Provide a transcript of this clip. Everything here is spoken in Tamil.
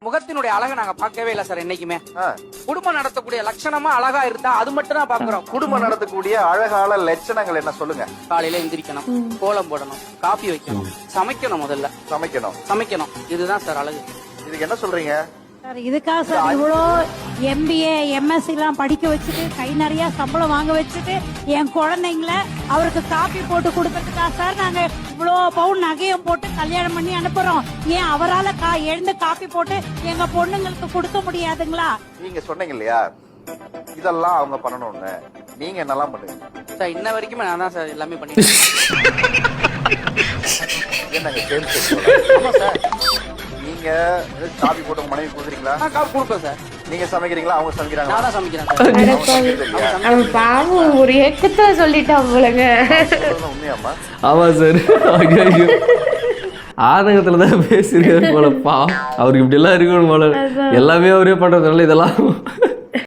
முகத்தினுடைய அழகை நாங்க பார்க்கவே இல்லை சார் என்னைக்குமே. குடும்பம் நடத்தக்கூடிய லட்சணமா அழகா இருந்தா அது மட்டும் தான் பாக்குறோம். குடும்பம் நடத்தக்கூடிய அழகால லட்சணங்கள் என்ன சொல்லுங்க? காலையில எந்திரிக்கணும், கோலம் போடணும், காபி வைக்கணும், சமைக்கணும், முதல்ல சமைக்கணும். இதுதான் சார் அழகு. இதுக்கு என்ன சொல்றீங்க சார்? இதுக்காக சார் இவ்வளோ MBA MSc எல்லாம் படிக்க வச்சுட்டு கை நிறைய சம்பளம் வாங்க வச்சுட்டு என் குழந்தைங்கள அவருக்கு காப்பி போட்டு கொடுக்கறதுக்கா சார் நாங்க இவ்வளோ பவுன் நகையும் போட்டு கல்யாணம் பண்ணி அனுப்புறோம்? ஏன் அவரால் எழுந்து காப்பி போட்டு எங்க பொண்ணுங்களுக்கு கொடுக்க முடியாதுங்களா? நீங்க சொன்னீங்க இல்லையா இதெல்லாம் அவங்க பண்ணணும்னு, நீங்க என்னெல்லாம் பண்ணுவீங்க சார்? இன்ன வரைக்குமே நான் தான் சார் எல்லாமே பண்ணிட்டேன். என்னங்க சார், நீங்க காபி போட்டு உங்க மனைவி கொடுக்குறீங்களா? காப்பி கொடுப்பேன் சார். நீங்க சமைக்கிறீங்களா அவங்க சமைக்கிறாங்க? நான் தான் சமைக்கிறேன் சார். பாவம் ஒரு ஏக்கத்தை சொல்லிட்டான் போலங்க. உண்மையாமா? ஆமா சார். ஆதங்கத்துல தான் பேசுறாரு போலப்பா. அவருக்கு இப்படி எல்லாம் இருக்கணும் போல. எல்லாமே அவரே பண்றதுனால இதெல்லாம்